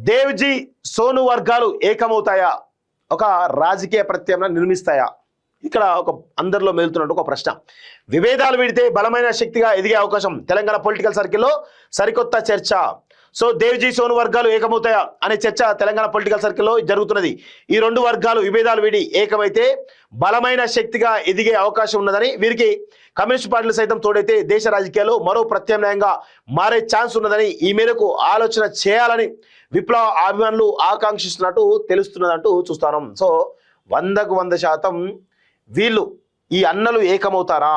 దేవ్జీ సోను వర్గాలు ఏకమవుతాయా? ఒక రాజకీయ ప్రత్యామ్నాయం నిర్మిస్తాయా? ఇక్కడ ఒక అందరిలో మేలుతున్నట్టు ఒక ప్రశ్న. విభేదాలు వీడితే బలమైన శక్తిగా ఎదిగే అవకాశం. తెలంగాణ పొలిటికల్ సర్కిల్లో సరికొత్త చర్చ. సో దేవ్జీ సోను వర్గాలు ఏకమవుతాయా అనే చర్చ తెలంగాణ పొలిటికల్ సర్కిల్లో జరుగుతున్నది. ఈ రెండు వర్గాలు విభేదాలు వీడి ఏకమైతే బలమైన శక్తిగా ఎదిగే అవకాశం ఉన్నదని, వీరికి కమ్యూనిస్ట్ పార్టీలు సైతం తోడైతే దేశ రాజకీయాల్లో మరో ప్రత్యామ్నాయంగా మారే ఛాన్స్ ఉన్నదని, ఈ మేరకు ఆలోచన చేయాలని విప్లవ అభిమానులు ఆకాంక్షిస్తున్నట్టు తెలుస్తున్నదంటూ చూస్తాం. సో 100కు 100% వీళ్ళు ఈ అన్నలు ఏకమవుతారా?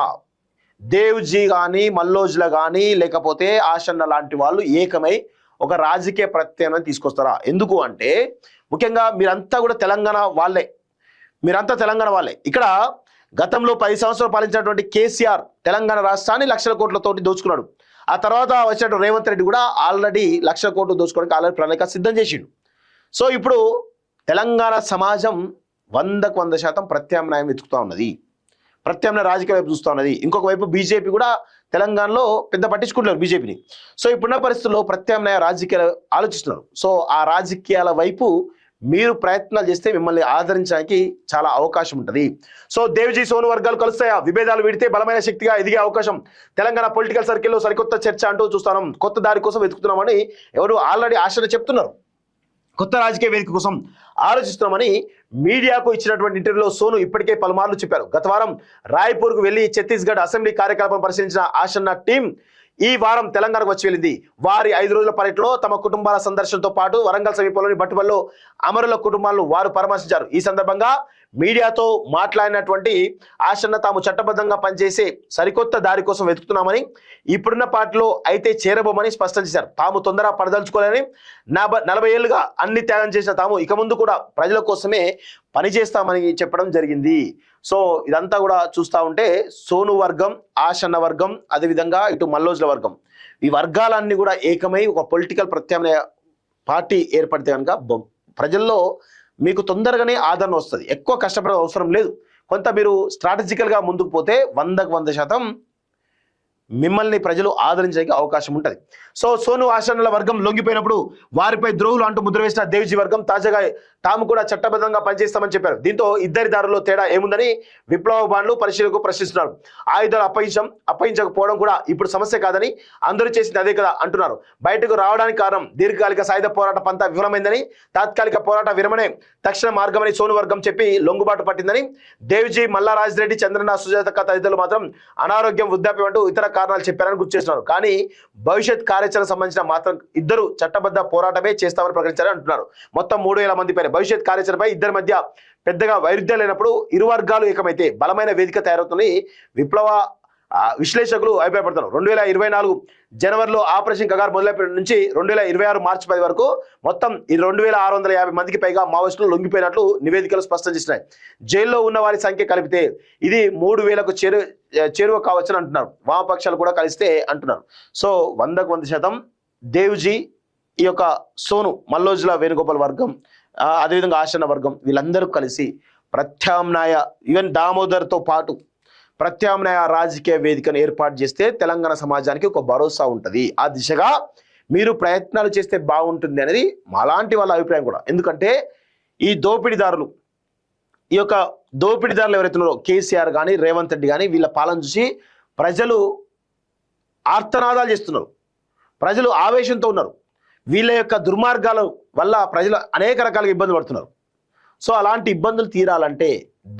దేవ్జీ కానీ, మల్లోజ్ల కానీ, లేకపోతే ఆషన్న లాంటి వాళ్ళు ఏకమై ఒక రాజకీయ ప్రత్యామ్నాయం తీసుకొస్తారా? ఎందుకు అంటే ముఖ్యంగా మీరంతా కూడా తెలంగాణ వాళ్ళే, ఇక్కడ గతంలో 10 సంవత్సరాలు పాలించినటువంటి కేసీఆర్ తెలంగాణ రాష్ట్రాన్ని లక్షల కోట్లతోటి దోచుకున్నాడు. ఆ తర్వాత వచ్చినటువంటి రేవంత్ రెడ్డి కూడా ఆల్రెడీ లక్షల కోట్లు దోచుకోవడానికి ఆల్రెడీ ప్రణాళిక సిద్ధం చేసిండు. సో ఇప్పుడు తెలంగాణ సమాజం 100కు 100% ప్రత్యామ్నాయం వెతుకుతూ ఉన్నది, ప్రత్యామ్నాయ రాజకీయ వైపు చూస్తూ ఉన్నది. ఇంకొక వైపు బీజేపీ కూడా తెలంగాణలో పెద్ద పట్టించుకుంటున్నారు బీజేపీని. సో ఇప్పుడున్న పరిస్థితుల్లో ప్రత్యామ్నాయ రాజకీయాలు ఆలోచిస్తున్నారు. సో ఆ రాజకీయాల వైపు మీరు ప్రయత్నాలు చేస్తే మిమ్మల్ని ఆదరించడానికి చాలా అవకాశం ఉంటుంది. సో దేవ్జీ సోను వర్గాలు కలుస్తాయా? విభేదాలు వీడితే బలమైన శక్తిగా ఎదిగే అవకాశం. తెలంగాణ పొలిటికల్ సర్కిల్లో సరికొత్త చర్చ అంటూ చూస్తున్నాం. కొత్త దారి కోసం వెతుకుతున్నామని ఎవరు ఆల్రెడీ ఆశలు చెప్తున్నారు. కొత్త రాజకీయ వేదిక కోసం ఆలోచిస్తున్నామని మీడియాకు ఇచ్చినటువంటి ఇంటర్వ్యూలో సోను ఇప్పటికే పలుమార్లు చెప్పారు. గత వారం రాయ్పూర్కు వెళ్లి ఛత్తీస్గఢ్ అసెంబ్లీ కార్యకలాపాలను పరిశీలించిన ఆషన్న టీం ఈ వారం తెలంగాణకు వచ్చి వెళ్ళింది. వారి 5 రోజుల పర్యటనలో తమ కుటుంబాల సందర్శనతో పాటు వరంగల్ సమీపంలోని బట్టుబల్లో అమరుల కుటుంబాలను వారు పరామర్శించారు. ఈ సందర్భంగా మీడియాతో మాట్లాడినటువంటి ఆషన్న తాము చట్టబద్ధంగా పనిచేసే సరికొత్త దారి కోసం వెతుకుతున్నామని, ఇప్పుడున్న పార్టీలో అయితే చేరబోమని స్పష్టం చేశారు. తాము తొందర పడదలుచుకోలేని 40 ఏళ్లుగా అన్ని త్యాగం చేసిన తాము ఇక ముందు కూడా ప్రజల కోసమే పనిచేస్తామని చెప్పడం జరిగింది. సో ఇదంతా కూడా చూస్తూ ఉంటే సోను వర్గం, ఆషన్న వర్గం, అదేవిధంగా ఇటు మల్లోజ్ల వర్గం, ఈ వర్గాలన్నీ కూడా ఏకమై ఒక పొలిటికల్ ప్రత్యామ్నాయ పార్టీ ఏర్పడితే కనుక ప్రజల్లో మీకు తొందరగానే ఆదరణ వస్తుంది. ఎక్కువ కష్టపడే అవసరం లేదు. కొంత మీరు స్ట్రాటజికల్గా ముందుకు పోతే 100కు 100% మిమ్మల్ని ప్రజలు ఆదరించడానికి అవకాశం ఉంటుంది. సో సోను ఆషన్నల వర్గం లొంగిపోయినప్పుడు వారిపై ద్రోహులు అంటూ ముద్ర వేసిన దేవ్జీ వర్గం తాజాగా తాము కూడా చట్టబద్ధంగా పనిచేస్తామని చెప్పారు. దీంతో ఇద్దరి దారుల్లో తేడా ఏముందని విప్లవ బాండ్లు పరిశీలకులు ప్రశ్నిస్తున్నారు. ఆయుధాలు అప్పగించకపోవడం కూడా ఇప్పుడు సమస్య కాదని, అందరూ చేసింది అదే కదా అంటున్నారు. బయటకు రావడానికి కారణం దీర్ఘకాలిక సాయుధ పోరాట పంతా విఫలమైందని, తాత్కాలిక పోరాట విరమణే తక్షణ మార్గమని సోను వర్గం చెప్పి లొంగుబాటు పట్టిందని, దేవ్జీ, మల్లా రాజిరెడ్డి, చంద్రన్న, సుజాతక్క తదితరులు మాత్రం అనారోగ్యం, వృద్ధాప్యం అంటూ ఇతర కారణాలు చెప్పారని గుర్తు చేస్తున్నారు. కానీ భవిష్యత్ కార్యాచరణ సంబంధించిన మాత్రం ఇద్దరు చట్టబద్ధ పోరాటమే చేస్తామని ప్రకటించారని అంటున్నారు. మొత్తం 3000 మంది పైన భవిష్యత్ కార్యాచరణపై ఇద్దరి మధ్య పెద్దగా వైరుధ్యాలు లేనప్పుడు ఇరు వర్గాలు ఏకమైతే బలమైన వేదిక తయారవుతుంది విప్లవ విశ్లేషకులు అభిప్రాయపడతారు. 2024 జనవరిలో ఆపరేషన్ కగార్ మొదలైన నుంచి 2026 మార్చి 10 వరకు మొత్తం 2650 మందికి పైగా మావోయిస్టులు లొంగిపోయినట్లు నివేదికలు స్పష్టం చేసినాయి. జైల్లో ఉన్న వారి సంఖ్య కలిపితే ఇది 3000కు చేరువ కావచ్చని అంటున్నారు. వామపక్షాలు కూడా కలిస్తే అంటున్నారు. సో 100కు 100% దేవ్జీ, ఈ యొక్క సోను, మల్లోజ్ల వేణుగోపాల్ వర్గం, అదేవిధంగా ఆషన్న వర్గం, వీళ్ళందరూ కలిసి ప్రత్యామ్నాయ, ఈవెన్ దామోదర్తో పాటు ప్రత్యామ్నాయ రాజకీయ వేదికను ఏర్పాటు చేస్తే తెలంగాణ సమాజానికి ఒక భరోసా ఉంటుంది. ఆ దిశగా మీరు ప్రయత్నాలు చేస్తే బాగుంటుంది అనేది మాలాంటి వాళ్ళ అభిప్రాయం కూడా. ఎందుకంటే ఈ దోపిడీదారులు, ఈ యొక్క దోపిడీదారులు ఎవరైతే ఉన్నారో కేసీఆర్ కానీ, రేవంత్ రెడ్డి కానీ, వీళ్ళ పాలన చూసి ప్రజలు ఆర్తనాదాలు చేస్తున్నారు, ప్రజలు ఆవేశంతో ఉన్నారు. వీళ్ళ యొక్క దుర్మార్గాల వల్ల ప్రజలు అనేక రకాలుగా ఇబ్బంది పడుతున్నారు. సో అలాంటి ఇబ్బందులు తీరాలంటే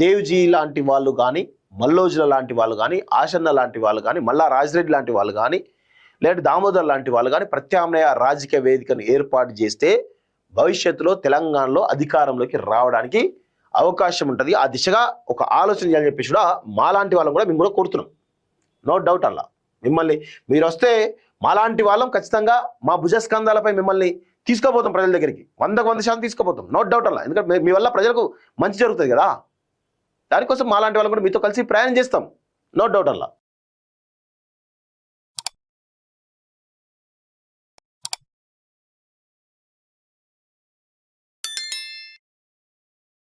దేవ్జీ లాంటి వాళ్ళు కానీ, మల్లోజ్ల లాంటి వాళ్ళు కానీ, ఆషన్న లాంటి వాళ్ళు కానీ, మల్లా రాజిరెడ్డి లాంటి వాళ్ళు కానీ, లేదంటే దామోదర్ లాంటి వాళ్ళు కానీ ప్రత్యామ్నాయ రాజకీయ వేదికను ఏర్పాటు చేస్తే భవిష్యత్తులో తెలంగాణలో అధికారంలోకి రావడానికి అవకాశం ఉంటుంది. ఆ దిశగా ఒక ఆలోచన చేయాలని చెప్పేసి కూడా మాలాంటి వాళ్ళని కూడా మేము కూడా కోరుతున్నాం. నో డౌట్ అలా మిమ్మల్ని మీరు వస్తే మాలాంటి వాళ్ళం ఖచ్చితంగా మా భుజస్కంధాలపై మిమ్మల్ని తీసుకుపోతాం, ప్రజల దగ్గరికి 100కు 100% తీసుకుపోతాం. నో డౌట్ అలా. ఎందుకంటే మీ వల్ల ప్రజలకు మంచి జరుగుతుంది కదా, దానికోసం మాలాంటి వాళ్ళం కూడా మీతో కలిసి ప్రయాణం చేస్తాం. నో డౌట్ అలా.